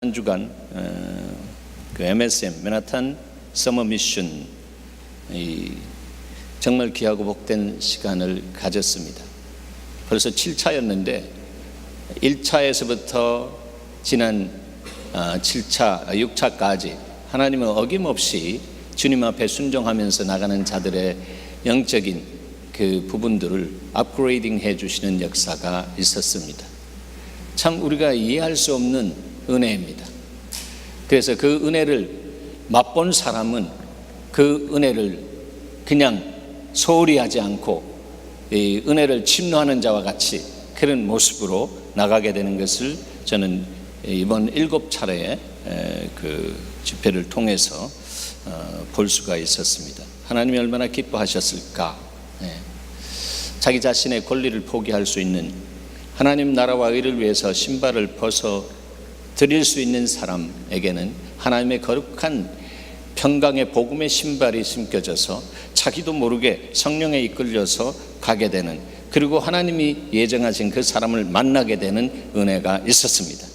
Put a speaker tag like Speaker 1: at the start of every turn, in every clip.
Speaker 1: 한 주간 그 MSM 맨하탄 서머 미션 정말 귀하고 복된 시간을 가졌습니다. 벌써 7차였는데 1차에서부터 지난 7차, 6차까지 하나님은 어김없이 주님 앞에 순종하면서 나가는 자들의 영적인 그 부분들을 업그레이딩 해주시는 역사가 있었습니다. 참 우리가 이해할 수 없는 은혜입니다. 그래서 그 은혜를 맛본 사람은 그 은혜를 그냥 소홀히 하지 않고 이 은혜를 침노하는 자와 같이 그런 모습으로 나가게 되는 것을 저는 이번 7차례의 그 집회를 통해서 볼 수가 있었습니다. 하나님이 얼마나 기뻐하셨을까. 자기 자신의 권리를 포기할 수 있는, 하나님 나라와 의를 위해서 신발을 벗어 드릴 수 있는 사람에게는 하나님의 거룩한 평강의 복음의 신발이 신겨져서 자기도 모르게 성령에 이끌려서 가게 되는, 그리고 하나님이 예정하신 그 사람을 만나게 되는 은혜가 있었습니다.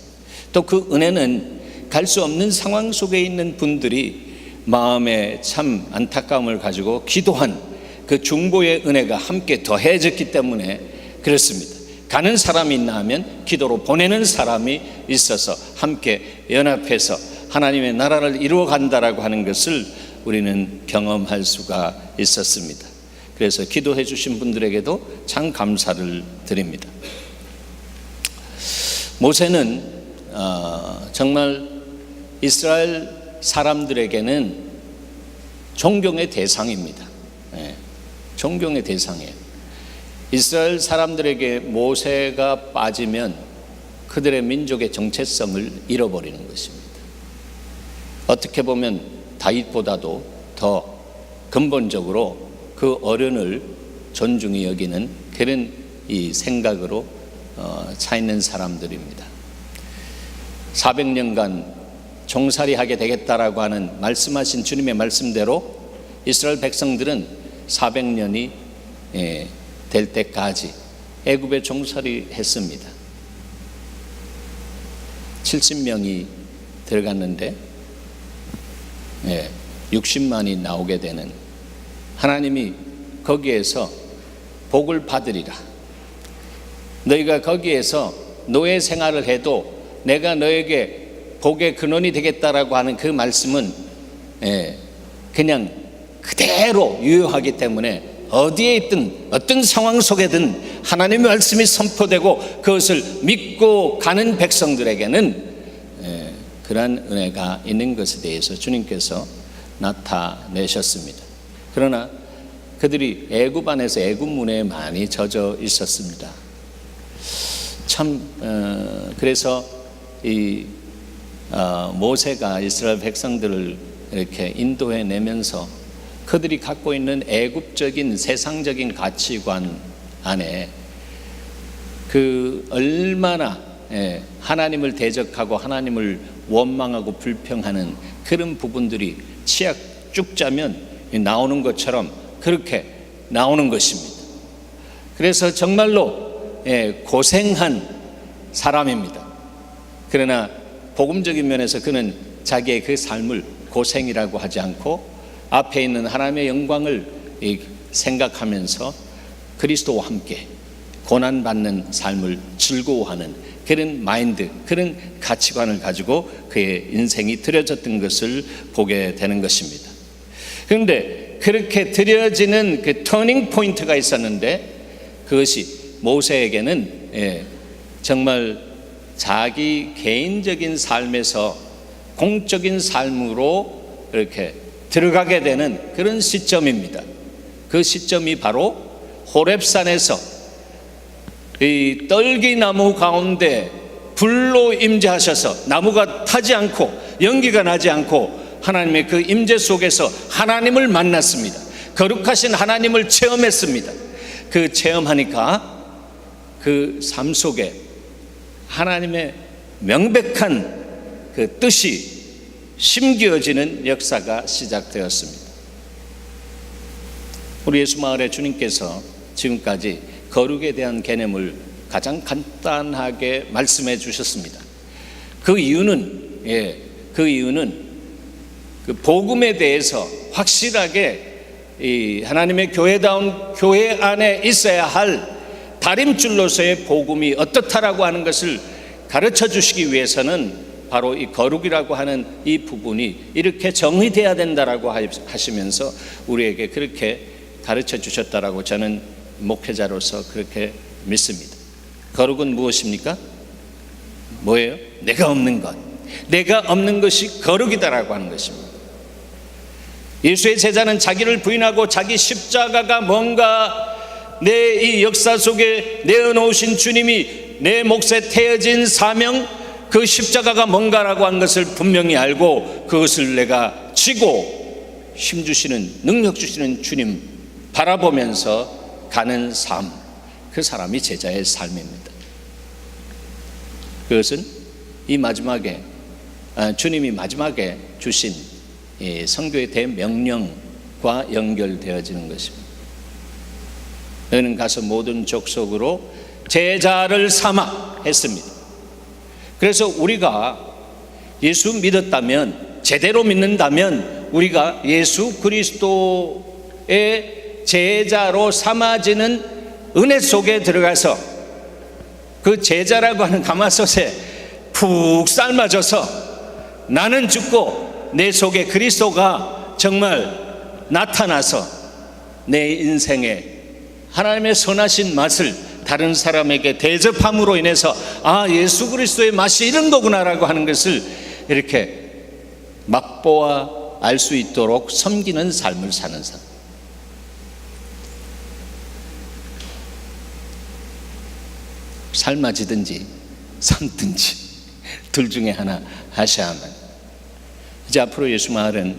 Speaker 1: 또 그 은혜는 갈 수 없는 상황 속에 있는 분들이 마음에 참 안타까움을 가지고 기도한 그 중보의 은혜가 함께 더해졌기 때문에 그렇습니다. 가는 사람이 있나 하면 기도로 보내는 사람이 있어서 함께 연합해서 하나님의 나라를 이루어 간다라고 하는 것을 우리는 경험할 수가 있었습니다. 그래서 기도해 주신 분들에게도 참 감사를 드립니다. 모세는 정말 이스라엘 사람들에게는 존경의 대상입니다. 존경의 대상이에요. 이스라엘 사람들에게 모세가 빠지면 그들의 민족의 정체성을 잃어버리는 것입니다. 어떻게 보면 다윗보다도 더 근본적으로 그 어른을 존중히 여기는 그런 이 생각으로 차 있는 사람들입니다. 400년간 종살이하게 되겠다라고 하는 말씀하신 주님의 말씀대로 이스라엘 백성들은 400년이 될 때까지 애굽에 종살이 했습니다. 70명이 들어갔는데 60만이 나오게 되는, 하나님이 거기에서 복을 받으리라, 너희가 거기에서 노예 생활을 해도 내가 너에게 복의 근원이 되겠다라고 하는 그 말씀은 그냥 그대로 유효하기 때문에 어디에 있든 어떤 상황 속에든 하나님의 말씀이 선포되고 그것을 믿고 가는 백성들에게는 그러한 은혜가 있는 것에 대해서 주님께서 나타내셨습니다. 그러나 그들이 애굽 안에서 애굽 문화에 많이 젖어 있었습니다. 참 그래서 이 모세가 이스라엘 백성들을 이렇게 인도해 내면서 그들이 갖고 있는 애굽적인 세상적인 가치관 안에 그 얼마나 하나님을 대적하고 하나님을 원망하고 불평하는 그런 부분들이 치약 쭉 짜면 나오는 것처럼 그렇게 나오는 것입니다. 그래서 정말로 고생한 사람입니다. 그러나 복음적인 면에서 그는 자기의 그 삶을 고생이라고 하지 않고 앞에 있는 하나님의 영광을 생각하면서 그리스도와 함께 고난받는 삶을 즐거워하는 그런 마인드, 그런 가치관을 가지고 그의 인생이 드려졌던 것을 보게 되는 것입니다. 그런데 그렇게 드려지는 그 터닝 포인트가 있었는데 그것이 모세에게는 정말 자기 개인적인 삶에서 공적인 삶으로 이렇게 들어가게 되는 그런 시점입니다. 그 시점이 바로 호렙산에서 이 떨기나무 가운데 불로 임재하셔서 나무가 타지 않고 연기가 나지 않고 하나님의 그 임재 속에서 하나님을 만났습니다. 거룩하신 하나님을 체험했습니다. 그 체험하니까 그 삶 속에 하나님의 명백한 그 뜻이 심기어지는 역사가 시작되었습니다. 우리 예수마을의 주님께서 지금까지 거룩에 대한 개념을 가장 간단하게 말씀해 주셨습니다. 그 이유는 그 이유는 그 복음에 대해서 확실하게 이 하나님의 교회다운 교회 안에 있어야 할 다림줄로서의 복음이 어떻다라고 하는 것을 가르쳐 주시기 위해서는 바로 이 거룩이라고 하는 이 부분이 이렇게 정의되어야 된다라고 하시면서 우리에게 그렇게 가르쳐 주셨다라고 저는 목회자로서 그렇게 믿습니다. 거룩은 무엇입니까? 뭐예요? 내가 없는 것, 내가 없는 것이 거룩이다라고 하는 것입니다. 예수의 제자는 자기를 부인하고 자기 십자가가 뭔가, 내 이 역사 속에 내어놓으신 주님이 내 몫에 태어진 사명, 그 십자가가 뭔가라고 하는 것을 분명히 알고 그것을 내가 지고 힘주시는, 능력 주시는 주님 바라보면서 가는 삶, 그 사람이 제자의 삶입니다. 그것은 이 마지막에 주님이 마지막에 주신 이 성교의 대명령과 연결되어지는 것입니다. 너희는 가서 모든 족속으로 제자를 삼아 했습니다. 그래서 우리가 예수 믿었다면, 제대로 믿는다면 우리가 예수 그리스도의 제자로 삼아지는 은혜 속에 들어가서 그 제자라고 하는 가마솥에 푹 삶아져서 나는 죽고 내 속에 그리스도가 정말 나타나서 내 인생에 하나님의 선하신 맛을 다른 사람에게 대접함으로 인해서 예수 그리스도의 맛이 이런 거구나라고 하는 것을 이렇게 맛보아 알 수 있도록 섬기는 삶을 사는 사람. 삶아지든지 삶든지 둘 중에 하나 하셔야만. 이제 앞으로 예수 말은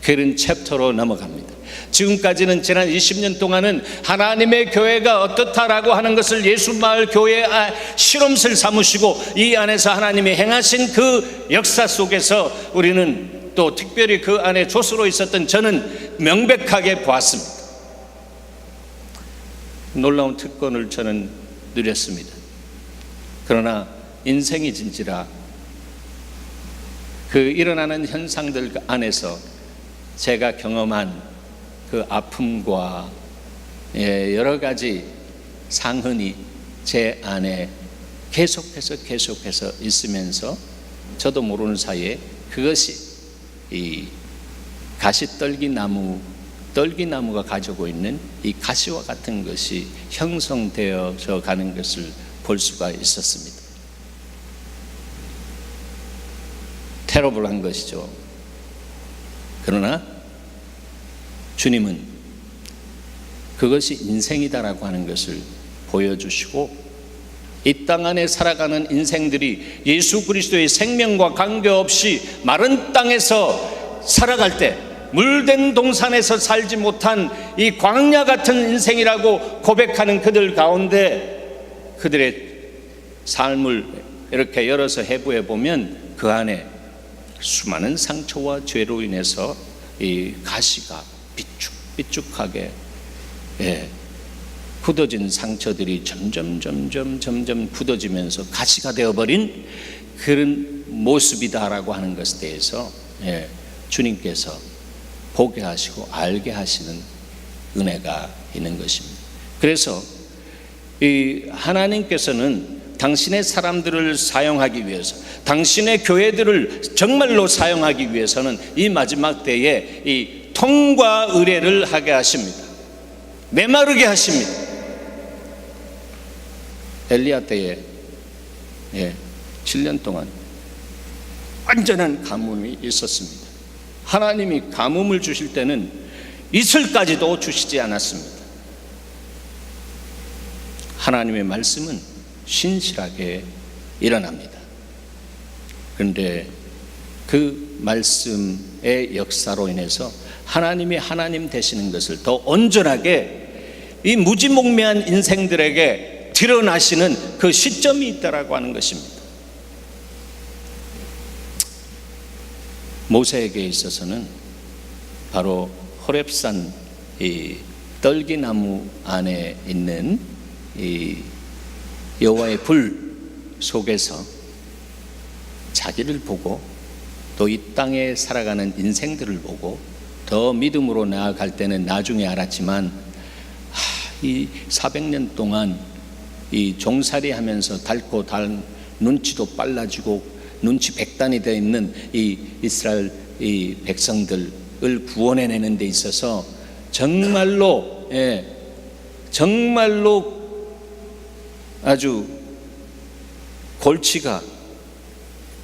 Speaker 1: 그런 챕터로 넘어갑니다. 지금까지는 지난 20년 동안은 하나님의 교회가 어떻다라고 하는 것을 예수마을 교회 실험실 삼으시고 이 안에서 하나님이 행하신 그 역사 속에서 우리는 또 특별히 그 안에 조수로 있었던 저는 명백하게 보았습니다. 놀라운 특권을 저는 누렸습니다. 그러나 인생이 진지라 그 일어나는 현상들 안에서 제가 경험한 그 아픔과 여러 가지 상흔이 제 안에 계속해서 있으면서 저도 모르는 사이에 그것이 이 떨기나무가 가지고 있는 이 가시와 같은 것이 형성되어져 가는 것을 볼 수가 있었습니다. 테러블한 것이죠. 그러나 주님은 그것이 인생이다라고 하는 것을 보여주시고 이 땅 안에 살아가는 인생들이 예수 그리스도의 생명과 관계없이 마른 땅에서 살아갈 때, 물된 동산에서 살지 못한 이 광야 같은 인생이라고 고백하는 그들 가운데 그들의 삶을 이렇게 열어서 해부해 보면 그 안에 수많은 상처와 죄로 인해서 이 가시가 삐쭉삐쭉하게 굳어진 상처들이 점점 굳어지면서 가시가 되어버린 그런 모습이다라고 하는 것에 대해서 주님께서 보게 하시고 알게 하시는 은혜가 있는 것입니다. 그래서 이 하나님께서는 당신의 사람들을 사용하기 위해서, 당신의 교회들을 정말로 사용하기 위해서는 이 마지막 때에 이 통과 의례를 하게 하십니다. 메마르게 하십니다. 엘리야 때에 7년 동안 완전한 가뭄이 있었습니다. 하나님이 가뭄을 주실 때는 이슬까지도 주시지 않았습니다. 하나님의 말씀은 신실하게 일어납니다. 그런데 그 말씀의 역사로 인해서 하나님이 하나님 되시는 것을 더 온전하게 이 무지몽매한 인생들에게 드러나시는 그 시점이 있다라고 하는 것입니다. 모세에게 있어서는 바로 호렙산 이 떨기나무 안에 있는 이 여호와의 불 속에서 자기를 보고 또 이 땅에 살아가는 인생들을 보고 더 믿음으로 나아갈 때는 나중에 알았지만 이 400년 동안 이 종살이 하면서 닳고 닳은 눈치도 빨라지고 눈치 백단이 되어 있는 이 이스라엘 이 백성들을 구원해내는 데 있어서 정말로 정말로 아주 골치가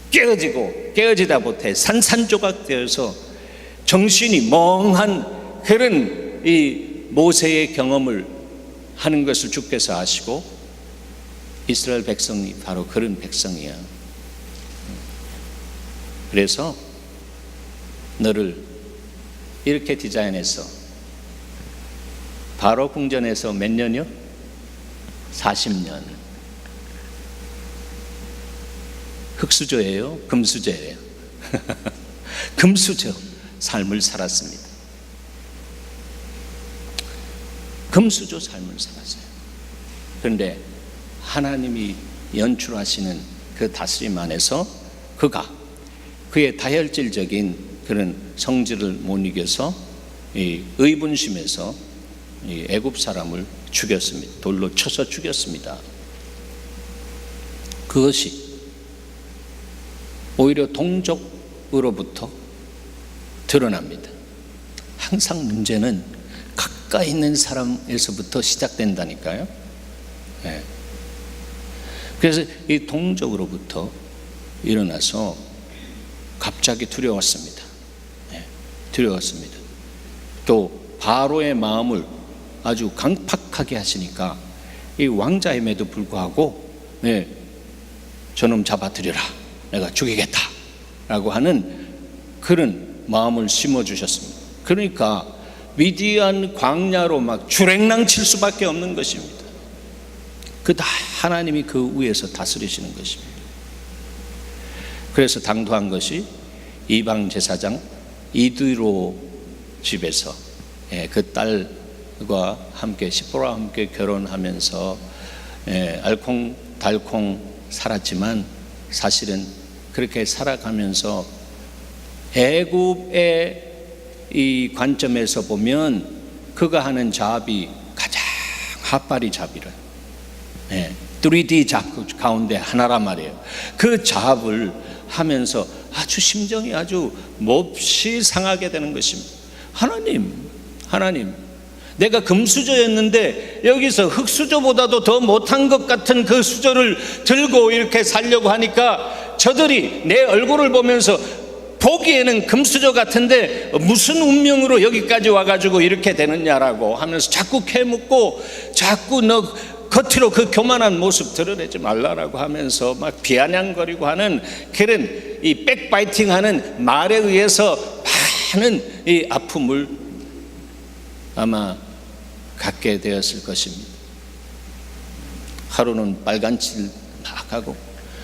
Speaker 1: 깨어지다 못해 산산조각 되어서 정신이 멍한 그런 이 모세의 경험을 하는 것을 주께서 아시고 이스라엘 백성이 바로 그런 백성이야. 그래서 너를 이렇게 디자인해서 바로 궁전에서 몇 년이요? 40년. 흙수저예요? 금수저예요? 금수저 삶을 살았습니다. 금수저 삶을 살았어요. 그런데 하나님이 연출하시는 그 다스림 안에서 그가 그의 다혈질적인 그런 성질을 못 이겨서 이 의분심에서 이 애굽 사람을 죽였습니다. 돌로 쳐서 죽였습니다. 그것이 오히려 동족으로부터 드러납니다. 항상 문제는 가까이 있는 사람에서부터 시작된다니까요. 네. 그래서 이 동족으로부터 일어나서 갑자기 두려웠습니다. 네. 두려웠습니다. 또 바로의 마음을 아주 강팍하게 하시니까 이 왕자임에도 불구하고 네, 저놈 잡아들여라, 내가 죽이겠다 라고 하는 그런 마음을 심어주셨습니다. 그러니까 미디안 광야로 막 주랭랑 칠 수밖에 없는 것입니다. 그 다 하나님이 그 위에서 다스리시는 것입니다. 그래서 당도한 것이 이방 제사장 이드로 집에서 그 딸과 함께 시보라와 함께 결혼하면서 알콩달콩 살았지만 사실은 그렇게 살아가면서 애굽의 이 관점에서 보면 그가 하는 잡이 가장 핫바리 잡이라 3D 잡 가운데 하나란 말이에요. 그 잡을 하면서 아주 심정이 아주 몹시 상하게 되는 것입니다. 하나님, 내가 금수저였는데 여기서 흙수저보다도 더 못한 것 같은 그 수저를 들고 이렇게 살려고 하니까 저들이 내 얼굴을 보면서 보기에는 금수저 같은데 무슨 운명으로 여기까지 와가지고 이렇게 되느냐라고 하면서 자꾸 캐묻고 자꾸 너 겉으로 그 교만한 모습 드러내지 말라라고 하면서 막 비아냥거리고 하는 그런 이 백바이팅 하는 말에 의해서 많은 이 아픔을 아마 갖게 되었을 것입니다. 하루는 빨간칠 막 하고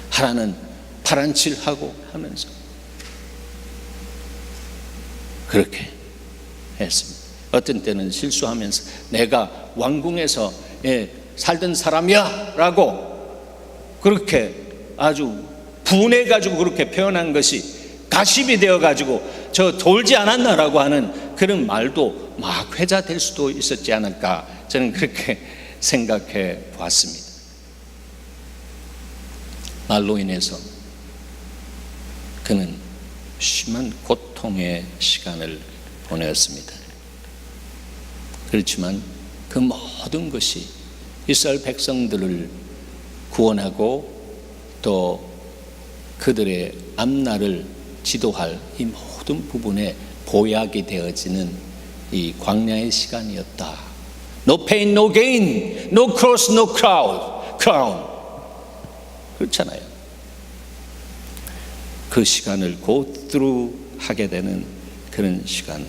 Speaker 1: 하루는 파란칠 하고 하면서 그렇게 했습니다. 어떤 때는 실수하면서 내가 왕궁에서 살던 사람이야 라고 그렇게 아주 분해가지고 그렇게 표현한 것이 가십이 되어가지고 저 돌지 않았나 라고 하는 그런 말도 막 회자될 수도 있었지 않을까, 저는 그렇게 생각해 보았습니다. 말로 인해서 그는 심한 고통의 시간을 보내었습니다. 그렇지만 그 모든 것이 이스라엘 백성들을 구원하고 또 그들의 앞날을 지도할 이 모든 부분에 보약이 되어지는 이 광야의 시간이었다. No pain, no gain, no cross, no crown. 그렇잖아요. 그 시간을 go through 하게 되는 그런 시간.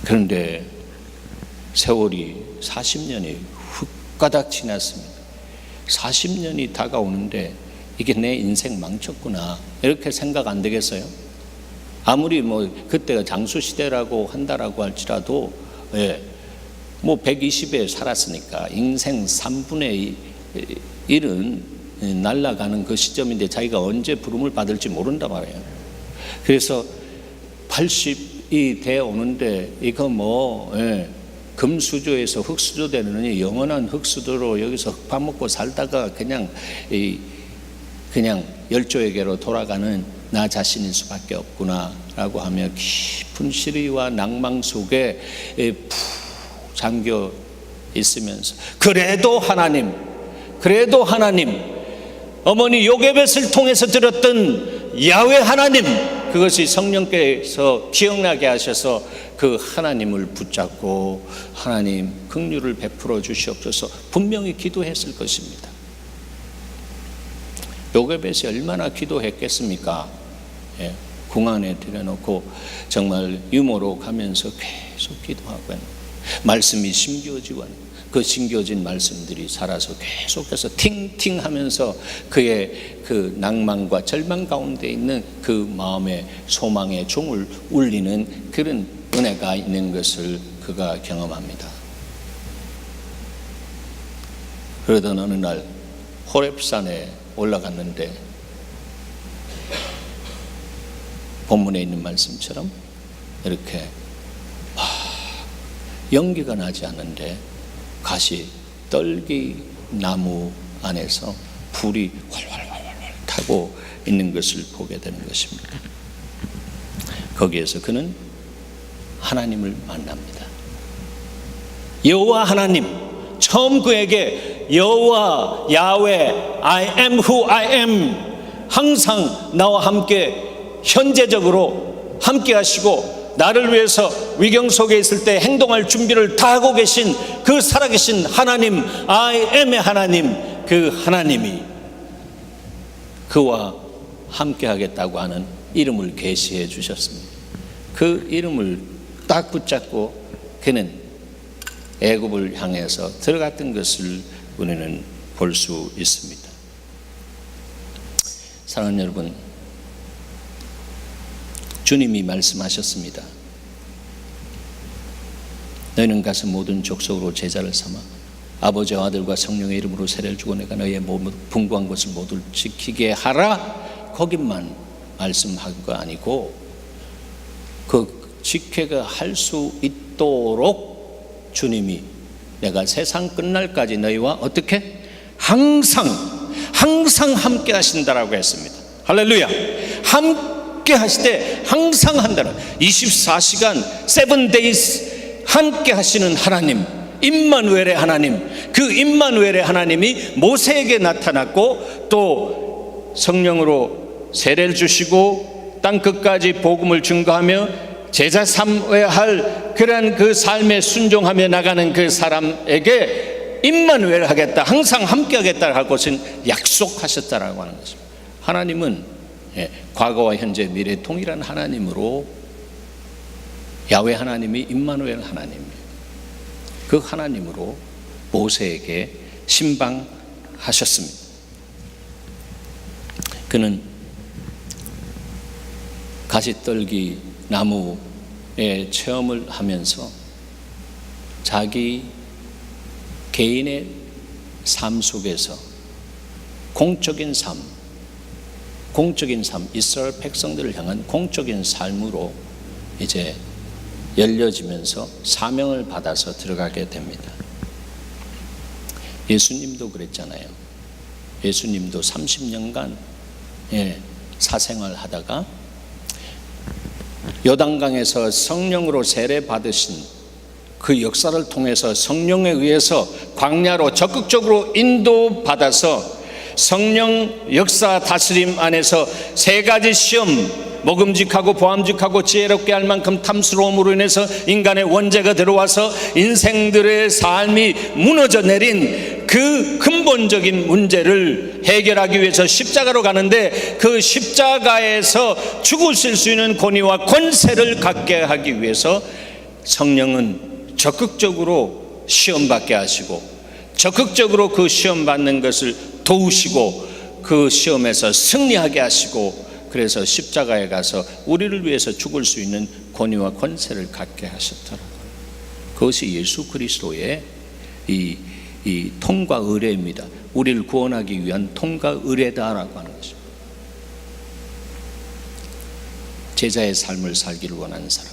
Speaker 1: 그런데 세월이 40년이 훅가닥 지났습니다. 40년이 다가오는데 이게 내 인생 망쳤구나 이렇게 생각 안 되겠어요? 아무리 뭐 그때가 장수시대라고 한다라고 할지라도 뭐 120에 살았으니까 인생 3분의 1은 날아가는 그 시점인데 자기가 언제 부름을 받을지 모른단 말이에요. 그래서 80이 돼 오는데 이거 금수저에서 흙수저 되는 영원한 흙수저로 여기서 흙밥 먹고 살다가 그냥 열조에게로 돌아가는 나 자신일 수밖에 없구나라고 하며 깊은 시리와 낭망 속에 푹 잠겨 있으면서 그래도 하나님 어머니 요게벳을 통해서 들었던 야훼 하나님, 그것이 성령께서 기억나게 하셔서 그 하나님을 붙잡고 하나님 긍휼을 베풀어 주시옵소서 분명히 기도했을 것입니다. 요게벳이 얼마나 기도했겠습니까? 궁 안에 들여놓고 정말 유모로 가면서 계속 기도하고 말씀이 심겨지고 그 심겨진 말씀들이 살아서 계속해서 팅팅 하면서 그의 그 낭만과 절망 가운데 있는 그 마음의 소망의 종을 울리는 그런 은혜가 있는 것을 그가 경험합니다. 그러던 어느 날 호렙산에 올라갔는데 본문에 있는 말씀처럼 이렇게 연기가 나지 않는데 가시 떨기 나무 안에서 불이 활활활활 타고 있는 것을 보게 되는 것입니다. 거기에서 그는 하나님을 만납니다. 여호와 하나님, 처음 그에게 여호와 야훼 I am who I am, 항상 나와 함께 현재적으로 함께 하시고 나를 위해서 위경 속에 있을 때 행동할 준비를 다 하고 계신 그 살아계신 하나님, I am의 하나님, 그 하나님이 그와 함께 하겠다고 하는 이름을 계시해 주셨습니다. 그 이름을 딱 붙잡고 그는 애굽을 향해서 들어갔던 것을 우리는 볼 수 있습니다. 사랑하는 여러분, 주님이 말씀하셨습니다. 너희는 가서 모든 족속으로 제자를 삼아 아버지와 아들과 성령의 이름으로 세례를 주고 내가 너희의 분고한 것을 모두 지키게 하라. 거기만 말씀한 거 아니고 그 지키게 할 수 있도록 주님이 내가 세상 끝날까지 너희와 어떻게? 항상 함께 하신다라고 했습니다. 할렐루야. 함께 하시되 항상 한다는 24시간 7 days 함께 하시는 하나님, 임마누엘의 하나님, 그 임마누엘의 하나님이 모세에게 나타났고 또 성령으로 세례를 주시고 땅 끝까지 복음을 증거하며 제자 삼아야 할 그런 그 삶에 순종하며 나가는 그 사람에게 임마누엘 하겠다, 항상 함께 하겠다 할 것은 약속하셨다라고 하는 것입니다. 하나님은 과거와 현재 미래 동일한 하나님으로 야훼 하나님이 임마누엘 하나님이에요. 그 하나님으로 모세에게 신방하셨습니다. 그는 가시떨기 나무의 체험을 하면서 자기 개인의 삶 속에서 공적인 삶, 이스라엘 백성들을 향한 공적인 삶으로 이제 열려지면서 사명을 받아서 들어가게 됩니다. 예수님도 그랬잖아요. 예수님도 30년간 사생활 하다가 요단강에서 성령으로 세례 받으신 그 역사를 통해서 성령에 의해서 광야로 적극적으로 인도받아서 성령 역사 다스림 안에서 3가지 시험, 먹음직하고 보암직하고 지혜롭게 할 만큼 탐스러움으로 인해서 인간의 원죄가 들어와서 인생들의 삶이 무너져 내린 그 근본적인 문제를 해결하기 위해서 십자가로 가는데 그 십자가에서 죽으실 수 있는 권위와 권세를 갖게 하기 위해서 성령은 적극적으로 시험받게 하시고 적극적으로 그 시험받는 것을 도우시고 그 시험에서 승리하게 하시고 그래서 십자가에 가서 우리를 위해서 죽을 수 있는 권위와 권세를 갖게 하셨더라고요. 그것이 예수 그리스도의 이 통과 의례입니다. 우리를 구원하기 위한 통과 의례다라고 하는 것입니다. 제자의 삶을 살기를 원하는 사람,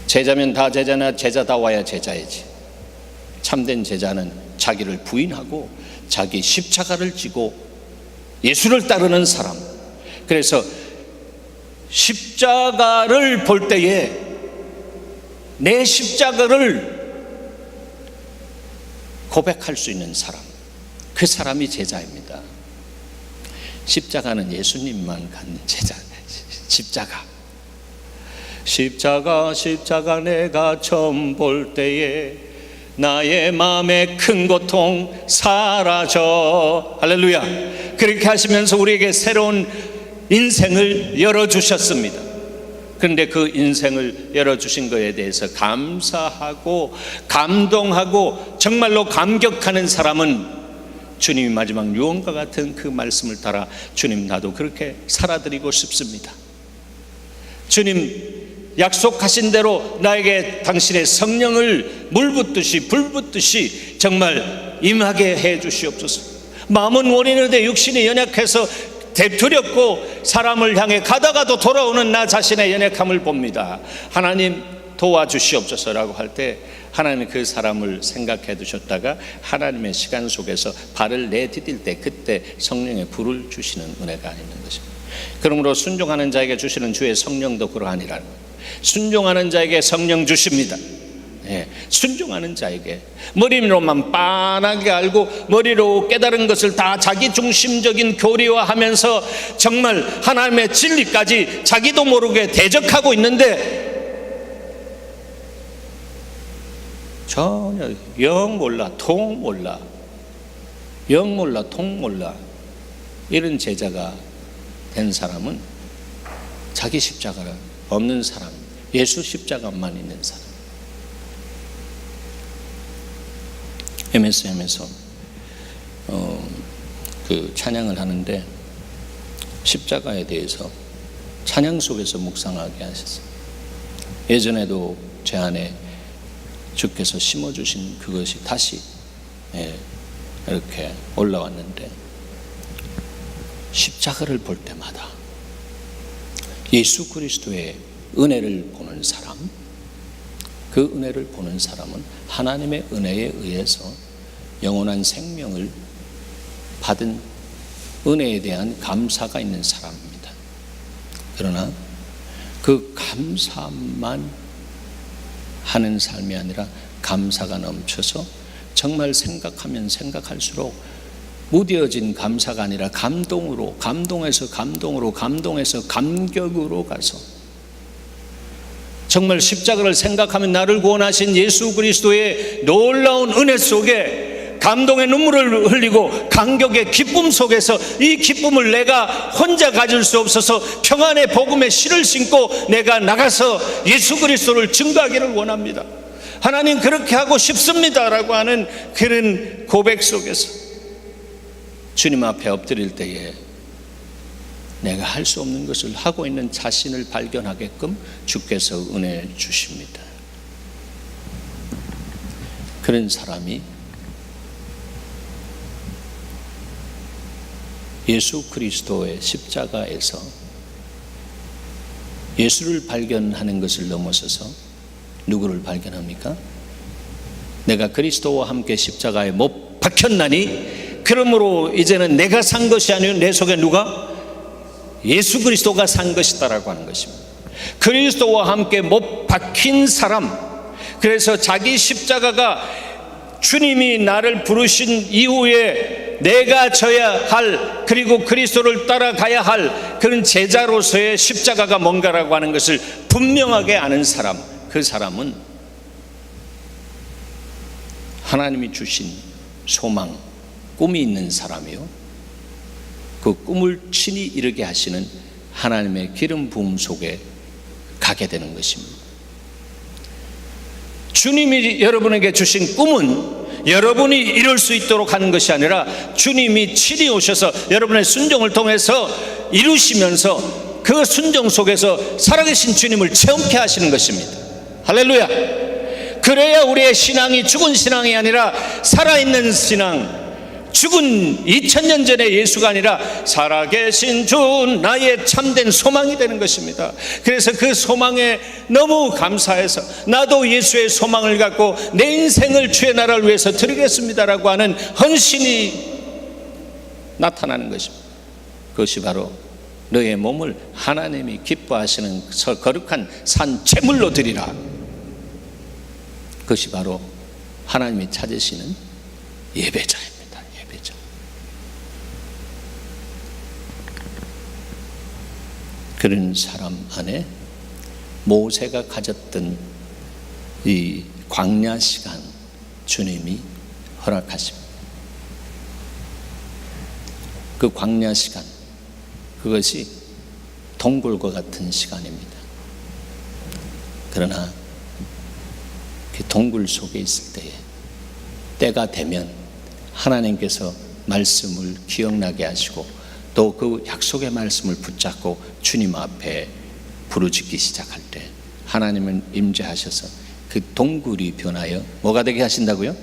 Speaker 1: 제자면 다 제자나 제자다워야 제자이지. 참된 제자는 자기를 부인하고 자기 십자가를 지고 예수를 따르는 사람. 그래서 십자가를 볼 때에 내 십자가를 고백할 수 있는 사람, 그 사람이 제자입니다. 십자가는 예수님만 갖는 제자. 십자가 내가 처음 볼 때에 나의 마음의 큰 고통 사라져. 할렐루야. 그렇게 하시면서 우리에게 새로운 인생을 열어주셨습니다. 그런데 그 인생을 열어주신 것에 대해서 감사하고 감동하고 정말로 감격하는 사람은 주님이 마지막 유언과 같은 그 말씀을 따라 주님 나도 그렇게 살아드리고 싶습니다. 주님 약속하신 대로 나에게 당신의 성령을 물 붓듯이 불 붓듯이 정말 임하게 해 주시옵소서. 마음은 원인인데 육신이 연약해서 대투렵고 사람을 향해 가다가도 돌아오는 나 자신의 연약함을 봅니다. 하나님 도와주시옵소서라고 할 때 하나님이 그 사람을 생각해 두셨다가 하나님의 시간 속에서 발을 내디딜 때 그때 성령의 불을 주시는 은혜가 있는 것입니다. 그러므로 순종하는 자에게 주시는 주의 성령도 그러하니라는 거예요. 순종하는 자에게 성령 주십니다. 순종하는 자에게 머리로만 빤하게 알고 머리로 깨달은 것을 다 자기 중심적인 교리화하면서 정말 하나님의 진리까지 자기도 모르게 대적하고 있는데 전혀 영 몰라 통 몰라 영 몰라 통 몰라 이런 제자가 된 사람은 자기 십자가가 없는 사람, 예수 십자가만 있는 사람. MSM에서 그 찬양을 하는데 십자가에 대해서 찬양 속에서 묵상하게 하셨어요. 예전에도 제 안에 주께서 심어주신 그것이 다시 이렇게 올라왔는데 십자가를 볼 때마다 예수 그리스도의 은혜를 보는 사람, 그 은혜를 보는 사람은 하나님의 은혜에 의해서 영원한 생명을 받은 은혜에 대한 감사가 있는 사람입니다. 그러나 그 감사만 하는 삶이 아니라 감사가 넘쳐서 정말 생각하면 생각할수록 무뎌진 감사가 아니라 감동으로, 감동에서 감동으로, 감동에서 감격으로 가서 정말 십자가를 생각하면 나를 구원하신 예수 그리스도의 놀라운 은혜 속에 감동의 눈물을 흘리고 감격의 기쁨 속에서 이 기쁨을 내가 혼자 가질 수 없어서 평안의 복음의 실을 신고 내가 나가서 예수 그리스도를 증거하기를 원합니다. 하나님 그렇게 하고 싶습니다라고 하는 그런 고백 속에서 주님 앞에 엎드릴 때에 내가 할 수 없는 것을 하고 있는 자신을 발견하게끔 주께서 은혜 주십니다. 그런 사람이 예수 그리스도의 십자가에서 예수를 발견하는 것을 넘어서서 누구를 발견합니까? 내가 그리스도와 함께 십자가에 못 박혔나니 그러므로 이제는 내가 산 것이 아니고 내 속에 누가? 예수 그리스도가 산 것이다라고 하는 것입니다. 그리스도와 함께 못 박힌 사람, 그래서 자기 십자가가 주님이 나를 부르신 이후에 내가 져야 할, 그리고 그리스도를 따라가야 할 그런 제자로서의 십자가가 뭔가라고 하는 것을 분명하게 아는 사람, 그 사람은 하나님이 주신 소망, 꿈이 있는 사람이요, 그 꿈을 친히 이루게 하시는 하나님의 기름 부음 속에 가게 되는 것입니다. 주님이 여러분에게 주신 꿈은 여러분이 이룰 수 있도록 하는 것이 아니라 주님이 친히 오셔서 여러분의 순종을 통해서 이루시면서 그 순종 속에서 살아계신 주님을 체험케 하시는 것입니다. 할렐루야. 그래야 우리의 신앙이 죽은 신앙이 아니라 살아있는 신앙, 죽은 2000년 전의 예수가 아니라 살아계신 주 나의 참된 소망이 되는 것입니다. 그래서 그 소망에 너무 감사해서 나도 예수의 소망을 갖고 내 인생을 주의 나라를 위해서 드리겠습니다라고 하는 헌신이 나타나는 것입니다. 그것이 바로 너의 몸을 하나님이 기뻐하시는 거룩한 산 제물로 드리라. 그것이 바로 하나님이 찾으시는 예배자입니다. 예배자. 그런 사람 안에 모세가 가졌던 이 광야 시간 주님이 허락하십니다. 그 광야 시간, 그것이 동굴과 같은 시간입니다. 그러나 그 동굴 속에 있을 때에 때가 되면 하나님께서 말씀을 기억나게 하시고 또 그 약속의 말씀을 붙잡고 주님 앞에 부르짖기 시작할 때 하나님은 임재하셔서 그 동굴이 변하여 뭐가 되게 하신다고요?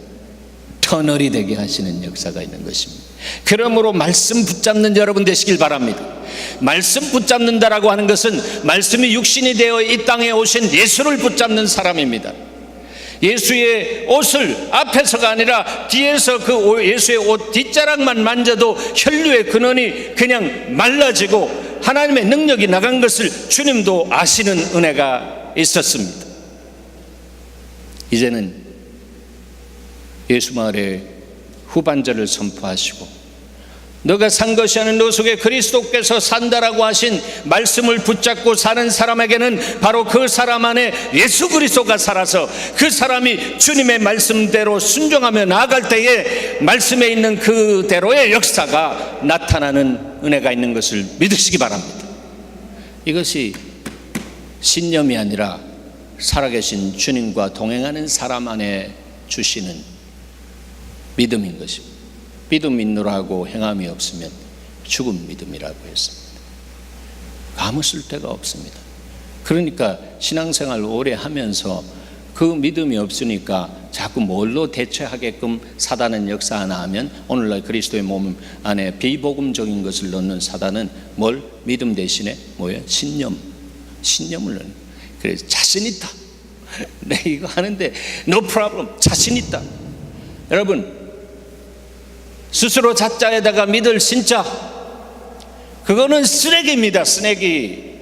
Speaker 1: 터널이 되게 하시는 역사가 있는 것입니다. 그러므로 말씀 붙잡는 여러분 되시길 바랍니다. 말씀 붙잡는다라고 하는 것은 말씀이 육신이 되어 이 땅에 오신 예수를 붙잡는 사람입니다. 예수의 옷을 앞에서가 아니라 뒤에서 그 예수의 옷 뒷자락만 만져도 혈류의 근원이 그냥 말라지고 하나님의 능력이 나간 것을 주님도 아시는 은혜가 있었습니다. 이제는 예수 말에 후반절을 선포하시고 너가 산 것이 아닌 너 속에 그리스도께서 산다라고 하신 말씀을 붙잡고 사는 사람에게는 바로 그 사람 안에 예수 그리스도가 살아서 그 사람이 주님의 말씀대로 순종하며 나아갈 때에 말씀에 있는 그대로의 역사가 나타나는 은혜가 있는 것을 믿으시기 바랍니다. 이것이 신념이 아니라 살아계신 주님과 동행하는 사람 안에 주시는 믿음인 것입니다. 믿음 있노라고 행함이 없으면 죽은 믿음이라고 했습니다. 아무 쓸데가 없습니다. 그러니까 신앙생활 오래 하면서 그 믿음이 없으니까 자꾸 뭘로 대체하게끔 사단은 역사하나 하면 오늘날 그리스도의 몸 안에 비복음적인 것을 넣는 사단은 뭘? 믿음 대신에 뭐예요? 신념을 넣는. 그래서 자신 있다. 내 이거 하는데 no problem. 자신 있다. 여러분, 스스로 자자에다가 믿을 신자, 그거는 쓰레기입니다. 쓰레기.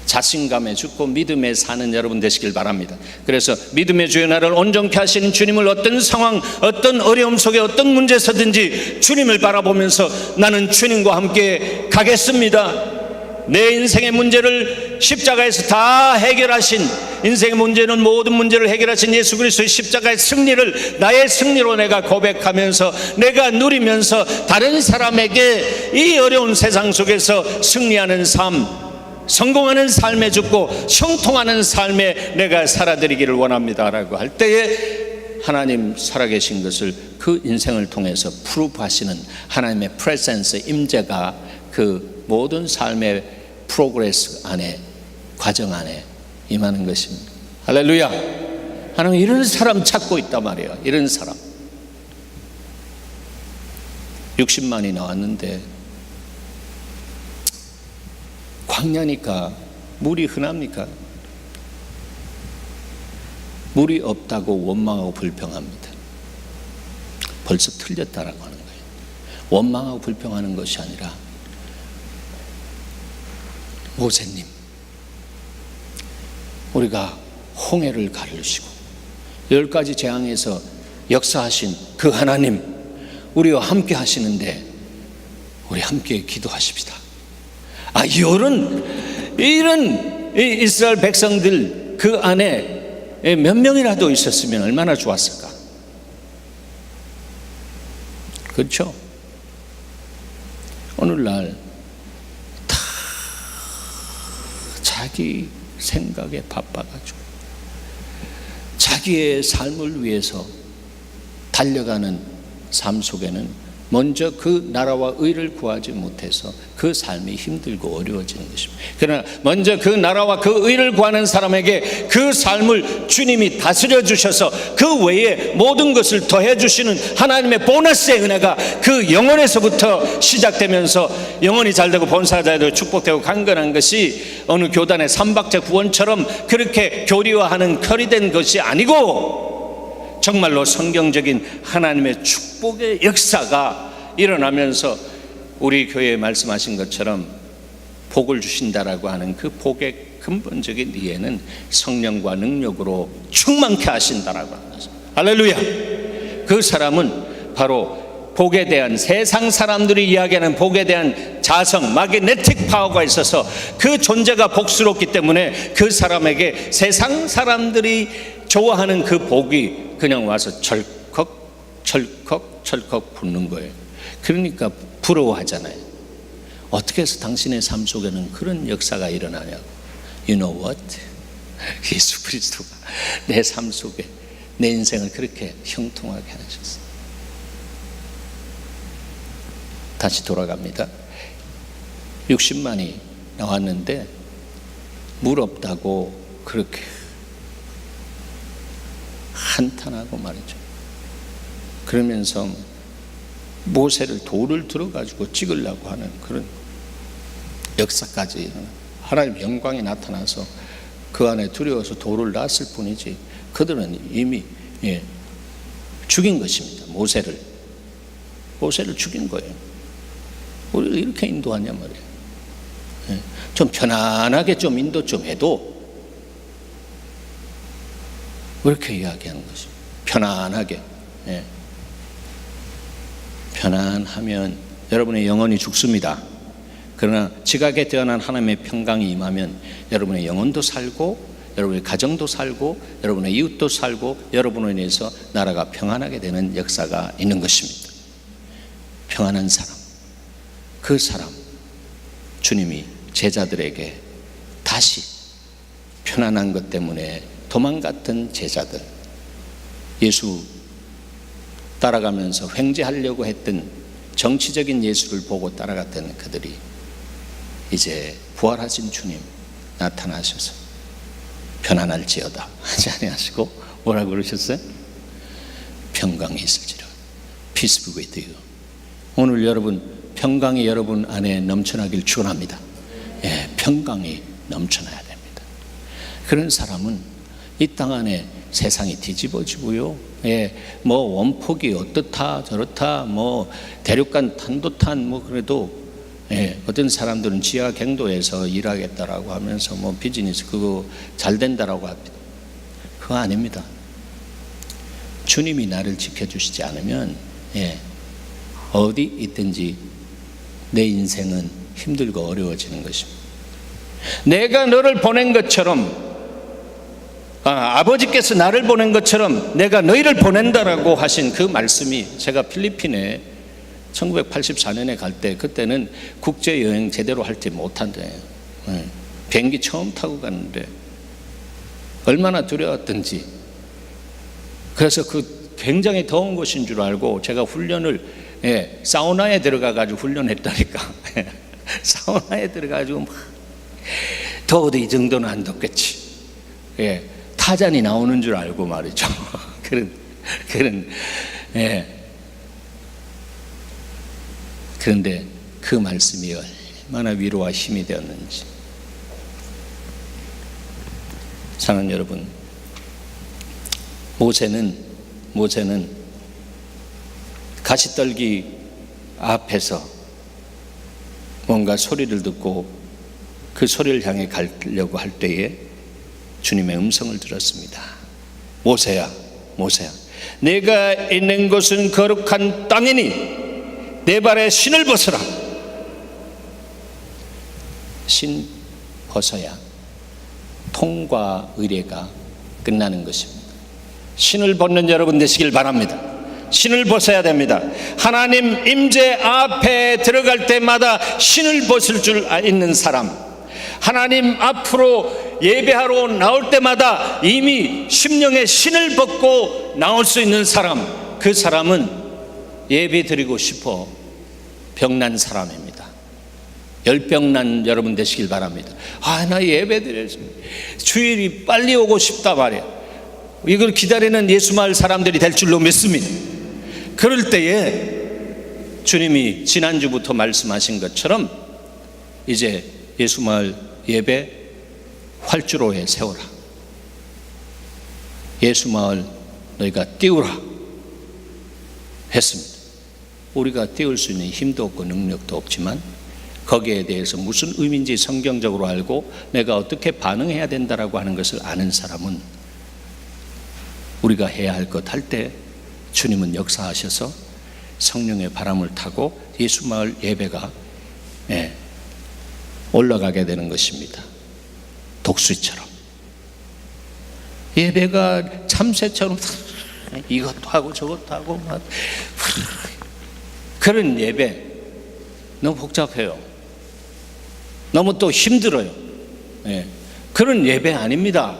Speaker 1: 자신감에 죽고 믿음에 사는 여러분 되시길 바랍니다. 그래서 믿음의 주의 나를 온전케 하시는 주님을 어떤 상황, 어떤 어려움 속에 어떤 문제서든지 주님을 바라보면서 나는 주님과 함께 가겠습니다. 내 인생의 문제를 십자가에서 다 해결하신, 인생의 문제는 모든 문제를 해결하신 예수 그리스도의 십자가의 승리를 나의 승리로 내가 고백하면서 내가 누리면서 다른 사람에게 이 어려운 세상 속에서 승리하는 삶, 성공하는 삶에 죽고 형통하는 삶에 내가 살아드리기를 원합니다라고 할 때에 하나님 살아계신 것을 그 인생을 통해서 프루프하시는 하나님의 프레센스, 임재가 그 모든 삶의 프로그레스 안에, 과정 안에 임하는 것입니다. 할렐루야. 하나님 이런 사람 찾고 있단 말이에요. 이런 사람 60만이 나왔는데 광야니까 물이 흔합니까? 물이 없다고 원망하고 불평합니다. 벌써 틀렸다라고 하는 거예요. 원망하고 불평하는 것이 아니라 모세님, 우리가 홍해를 가르시고 10가지 재앙에서 역사하신 그 하나님, 우리와 함께 하시는데 우리 함께 기도하십시다. 이런 이스라엘 백성들 그 안에 몇 명이라도 있었으면 얼마나 좋았을까. 그렇죠? 오늘날 다 자기 생각에 바빠가지고 자기의 삶을 위해서 달려가는 삶 속에는 먼저 그 나라와 의를 구하지 못해서 그 삶이 힘들고 어려워지는 것입니다. 그러나 먼저 그 나라와 그 의를 구하는 사람에게 그 삶을 주님이 다스려 주셔서 그 외에 모든 것을 더해 주시는 하나님의 보너스의 은혜가 그 영혼에서부터 시작되면서 영혼이 잘되고 본사가 잘되고 축복되고 강건한 것이 어느 교단의 삼박자 구원처럼 그렇게 교리화하는 결의된 것이 아니고 정말로 성경적인 하나님의 축복의 역사가 일어나면서 우리 교회에 말씀하신 것처럼 복을 주신다라고 하는 그 복의 근본적인 이해는 성령과 능력으로 충만케 하신다라고 하는 것입니다. 할렐루야. 그 사람은 바로 복에 대한, 세상 사람들이 이야기하는 복에 대한 자성, 마그네틱 파워가 있어서 그 존재가 복스럽기 때문에 그 사람에게 세상 사람들이 좋아하는 그 복이 그냥 와서 철컥 붙는 거예요. 그러니까 부러워하잖아요. 어떻게 해서 당신의 삶 속에는 그런 역사가 일어나냐고. You know what? 예수 그리스도가 내 삶 속에 내 인생을 그렇게 형통하게 하셨어요. 다시 돌아갑니다. 60만이 나왔는데 물 없다고 그렇게 한탄하고 말이죠. 그러면서 모세를 돌을 들어가지고 찍으려고 하는 그런 역사까지 일어나. 하나님 영광이 나타나서 그 안에 두려워서 돌을 놨을 뿐이지 그들은 이미 죽인 것입니다. 모세를 죽인 거예요. 우리를 이렇게 인도하냐 말이에요. 좀 편안하게 좀 인도 좀 해도 그렇게 이야기하는 것입니다. 편안하게. 편안하면 여러분의 영혼이 죽습니다. 그러나 지각에 태어난 하나님의 평강이 임하면 여러분의 영혼도 살고 여러분의 가정도 살고 여러분의 이웃도 살고 여러분으로 인해서 나라가 평안하게 되는 역사가 있는 것입니다. 평안한 사람, 그 사람 주님이 제자들에게 다시 편안한 것 때문에 도망갔던 제자들, 예수 따라가면서 횡재하려고 했던 정치적인 예수를 보고 따라갔던 그들이 이제 부활하신 주님 나타나셔서 편안할지어다 하지 아니하시고 뭐라고 그러셨어요? 평강이 있을지라. Peace be with you. 오늘 여러분 평강이 여러분 안에 넘쳐나길 축원합니다. 평강이 넘쳐나야 됩니다. 그런 사람은 이 땅 안에 세상이 뒤집어지고요. 뭐 원폭이 어떻다 저렇다 뭐 대륙간 탄도탄 뭐 그래도 어떤 사람들은 지하 갱도에서 일하겠다라고 하면서 뭐 비즈니스 그거 잘 된다라고 합니다. 그거 아닙니다. 주님이 나를 지켜주시지 않으면 어디 있든지 내 인생은 힘들고 어려워지는 것입니다. 내가 너를 보낸 것처럼 아버지께서 나를 보낸 것처럼 내가 너희를 보낸다라고 하신 그 말씀이, 제가 필리핀에 1984년에 갈 때 그때는 국제여행 제대로 할지 못한데 비행기 처음 타고 갔는데 얼마나 두려웠던지. 그래서 그 굉장히 더운 곳인 줄 알고 제가 훈련을 사우나에 들어가가지고 훈련했다니까. 사우나에 들어가가지고 막 더워도 이 정도는 안 덥겠지. 타잔이 나오는 줄 알고 말이죠. 그런데 그 말씀이 얼마나 위로와 힘이 되었는지. 사랑하는 여러분, 모세는 가시떨기 앞에서 뭔가 소리를 듣고 그 소리를 향해 가려고 할 때에 주님의 음성을 들었습니다. 모세야, 내가 있는 곳은 거룩한 땅이니 내 발에 신을 벗어라. 신 벗어야 통과 의례가 끝나는 것입니다. 신을 벗는 여러분 되시길 바랍니다. 신을 벗어야 됩니다. 하나님 임재 앞에 들어갈 때마다 신을 벗을 줄 있는 사람, 하나님 앞으로 예배하러 나올 때마다 이미 심령의 신을 벗고 나올 수 있는 사람, 그 사람은 예배 드리고 싶어 병난 사람입니다. 열병난 여러분 되시길 바랍니다. 나 예배 드려서 주일이 빨리 오고 싶다 말이야. 이걸 기다리는 예수마을 사람들이 될 줄로 믿습니다. 그럴 때에 주님이 지난주부터 말씀하신 것처럼 이제 예수마을 예배 활주로에 세워라. 예수마을 너희가 띄우라 했습니다. 우리가 띄울 수 있는 힘도 없고 능력도 없지만 거기에 대해서 무슨 의미인지 성경적으로 알고 내가 어떻게 반응해야 된다라고 하는 것을 아는 사람은 우리가 해야 할 것 할 때 주님은 역사하셔서 성령의 바람을 타고 예수마을 예배가 올라가게 되는 것입니다. 독수리처럼 예배가 참새처럼 이것도 하고 저것도 하고 막 그런 예배 너무 복잡해요. 너무 또 힘들어요. 그런 예배 아닙니다.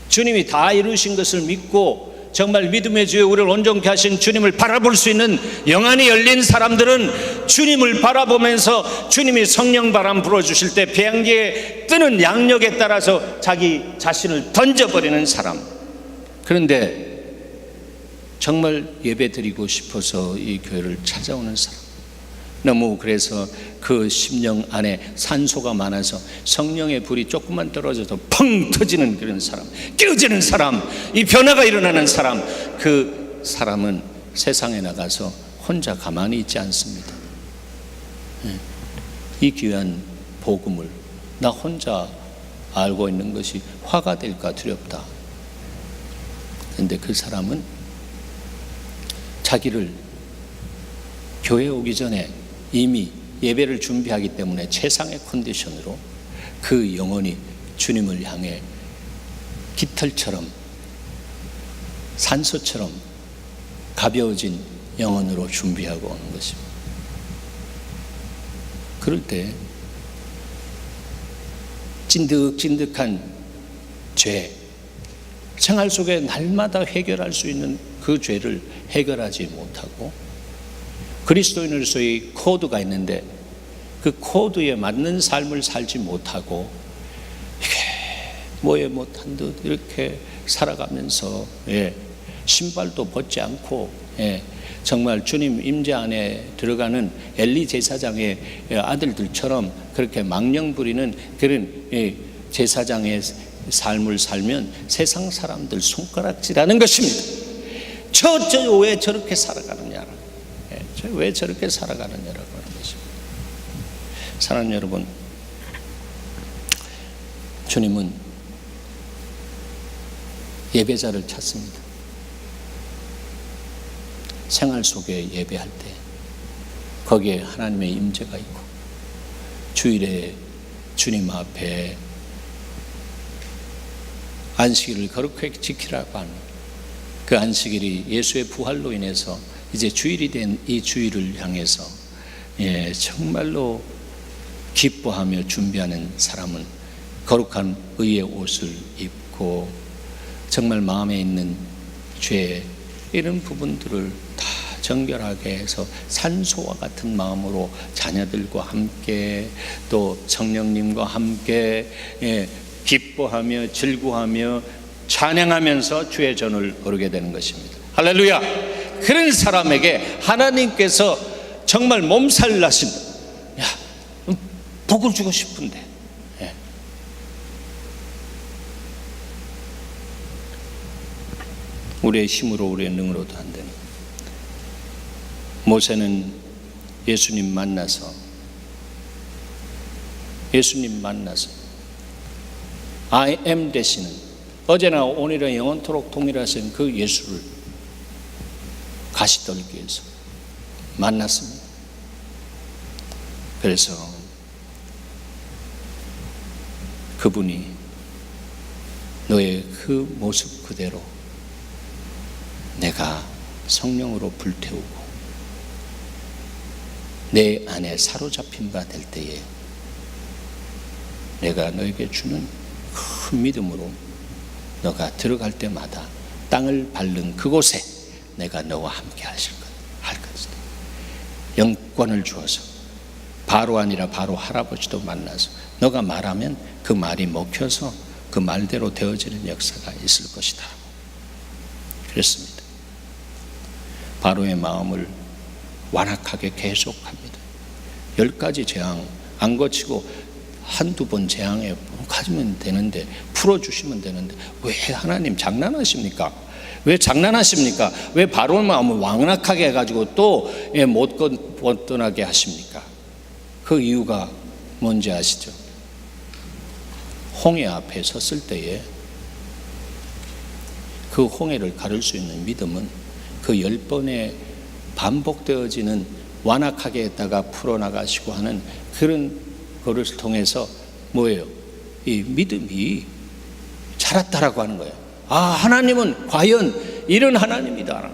Speaker 1: 주님이 다 이루신 것을 믿고 정말 믿음의 주에 우리를 온전케 하신 주님을 바라볼 수 있는 영안이 열린 사람들은 주님을 바라보면서 주님이 성령 바람 불어주실 때 배양기에 뜨는 양력에 따라서 자기 자신을 던져버리는 사람. 그런데 정말 예배 드리고 싶어서 이 교회를 찾아오는 사람, 너무 그래서 그 심령 안에 산소가 많아서 성령의 불이 조금만 떨어져도 펑 터지는 그런 사람, 깨어지는 사람, 이 변화가 일어나는 사람, 그 사람은 세상에 나가서 혼자 가만히 있지 않습니다. 이 귀한 복음을 나 혼자 알고 있는 것이 화가 될까 두렵다. 그런데 그 사람은 자기를 교회 오기 전에 이미 예배를 준비하기 때문에 최상의 컨디션으로 그 영혼이 주님을 향해 깃털처럼 산소처럼 가벼워진 영혼으로 준비하고 오는 것입니다. 그럴 때 찐득찐득한 죄, 생활 속에 날마다 해결할 수 있는 그 죄를 해결하지 못하고 그리스도인으로서의 코드가 있는데 그 코드에 맞는 삶을 살지 못하고 이게 뭐에 못한 듯 이렇게 살아가면서 신발도 벗지 않고 정말 주님 임재 안에 들어가는 엘리 제사장의 아들들처럼 그렇게 망령 부리는 그런 제사장의 삶을 살면 세상 사람들 손가락질하는 것입니다. 저 왜 저렇게 살아가느냐, 왜 저렇게 살아가느냐라고 하는 것입니다. 사랑하는 여러분, 주님은 예배자를 찾습니다. 생활 속에 예배할 때 거기에 하나님의 임재가 있고 주일에 주님 앞에 안식일을 거룩하게 지키라고 하는 그 안식일이 예수의 부활로 인해서 이제 주일이 된 이 주일을 향해서 정말로 기뻐하며 준비하는 사람은 거룩한 의의 옷을 입고 정말 마음에 있는 죄 이런 부분들을 다 정결하게 해서 산소와 같은 마음으로 자녀들과 함께 또 성령님과 함께 기뻐하며 즐거워하며 찬양하면서 주의 전을 거르게 되는 것입니다. 할렐루야. 그런 사람에게 하나님께서 정말 몸살 나신다. 복을 주고 싶은데 우리의 힘으로 우리의 능으로도 안 되는. 모세는 예수님 만나서 I am 되시는 어제나 오늘은 영원토록 동일하신 그 예수를 가시떨기에서 만났습니다. 그래서 그분이 너의 그 모습 그대로 내가 성령으로 불태우고 내 안에 사로잡힌 바 될 때에 내가 너에게 주는 큰 믿음으로 너가 들어갈 때마다 땅을 밟는 그곳에 내가 너와 함께 할 것이다. 영권을 주어서 바로 아니라 바로 할아버지도 만나서 너가 말하면 그 말이 먹혀서 그 말대로 되어지는 역사가 있을 것이다. 그랬습니다. 바로의 마음을 완악하게 계속합니다. 10가지 재앙 안 거치고 한두 번 재앙에 가지면 되는데, 풀어주시면 되는데 왜 하나님 장난하십니까? 왜 장난하십니까? 왜 바로의 마음을 완악하게 해가지고 또 못 떠나게 하십니까? 그 이유가 뭔지 아시죠? 홍해 앞에 섰을 때에 그 홍해를 가를 수 있는 믿음은 그 10번의 반복되어지는 완악하게 했다가 풀어나가시고 하는 그런 거를 통해서 뭐예요? 이 믿음이 자랐다라고 하는 거예요. 아, 하나님은 과연 이런 하나님이다.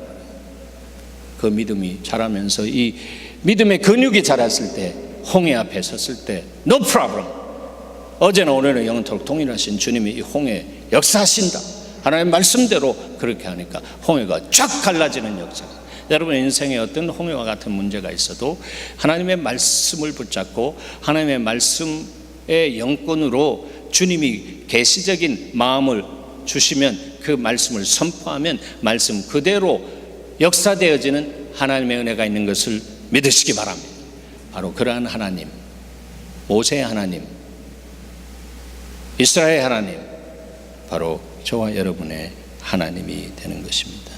Speaker 1: 그 믿음이 자라면서 이 믿음의 근육이 자랐을 때, 홍해 앞에 섰을 때 No problem. 어제나 오늘은 영원토록 동일하신 주님이 이 홍해 역사하신다. 하나님의 말씀대로 그렇게 하니까 홍해가 쫙 갈라지는 역사. 여러분 인생에 어떤 홍해와 같은 문제가 있어도 하나님의 말씀을 붙잡고 하나님의 말씀의 영권으로 주님이 계시적인 마음을 주시면 그 말씀을 선포하면 말씀 그대로 역사되어지는 하나님의 은혜가 있는 것을 믿으시기 바랍니다. 바로 그러한 하나님, 모세의 하나님, 이스라엘 하나님, 바로 저와 여러분의 하나님이 되는 것입니다.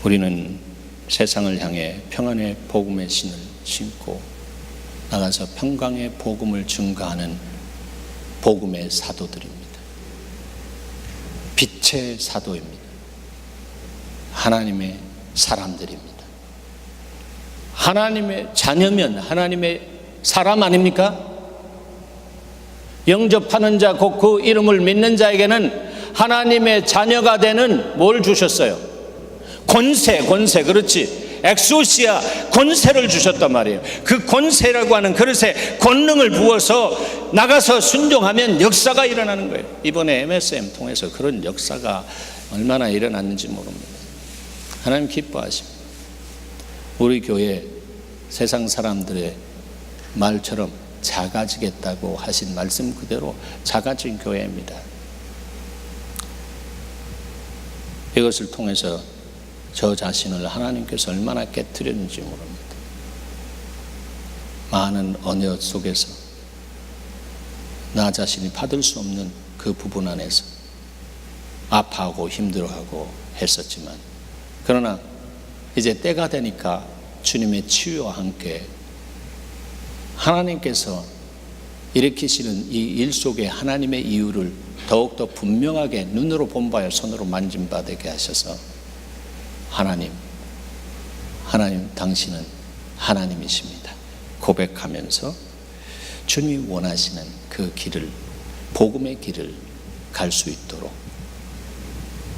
Speaker 1: 우리는 세상을 향해 평안의 복음의 신을 신고 나가서 평강의 복음을 증거하는 복음의 사도들입니다. 빛의 사도입니다. 하나님의 사람들입니다. 하나님의 자녀면 하나님의 사람 아닙니까? 영접하는 자, 곧 그 이름을 믿는 자에게는 하나님의 자녀가 되는 뭘 주셨어요? 권세, 그렇지. 엑소시아, 권세를 주셨단 말이에요. 그 권세라고 하는 그릇에 권능을 부어서 나가서 순종하면 역사가 일어나는 거예요. 이번에 MSM 통해서 그런 역사가 얼마나 일어났는지 모릅니다. 하나님 기뻐하십니다. 우리 교회 세상 사람들의 말처럼 작아지겠다고 하신 말씀 그대로 작아진 교회입니다. 이것을 통해서 저 자신을 하나님께서 얼마나 깨뜨렸는지 모릅니다. 많은 언어 속에서 나 자신이 받을 수 없는 그 부분 안에서 아파하고 힘들어하고 했었지만, 그러나 이제 때가 되니까 주님의 치유와 함께 하나님께서 일으키시는 이 일 속에 하나님의 이유를 더욱더 분명하게 눈으로 본 바에 손으로 만진 바 되게 하셔서 하나님 당신은 하나님이십니다 고백하면서 주님이 원하시는 그 길을, 복음의 길을 갈 수 있도록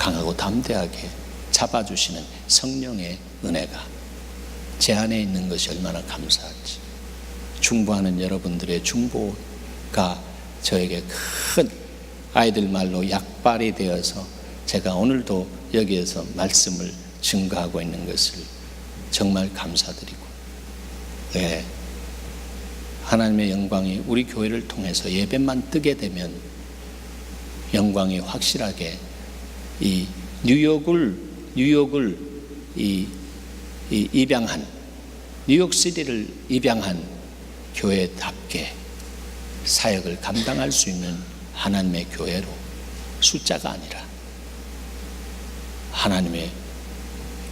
Speaker 1: 강하고 담대하게 잡아주시는 성령의 은혜가 제 안에 있는 것이 얼마나 감사한지, 중보하는 여러분들의 중보가 저에게 큰 아이들 말로 약발이 되어서 제가 오늘도 여기에서 말씀을 증거하고 있는 것을 정말 감사드리고, 네, 하나님의 영광이 우리 교회를 통해서 예배만 뜨게 되면 영광이 확실하게 이 뉴욕을 입양한, 뉴욕시티를 입양한 교회답게 사역을 감당할 수 있는 하나님의 교회로, 숫자가 아니라 하나님의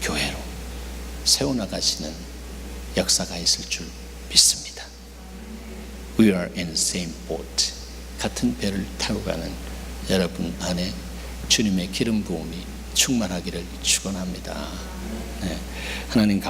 Speaker 1: 교회로 세워나가시는 역사가 있을 줄 믿습니다. We are in the same boat. 같은 배를 타고 가는 여러분 안에 주님의 기름 부음이 충만하기를 축원합니다. 네, 하나님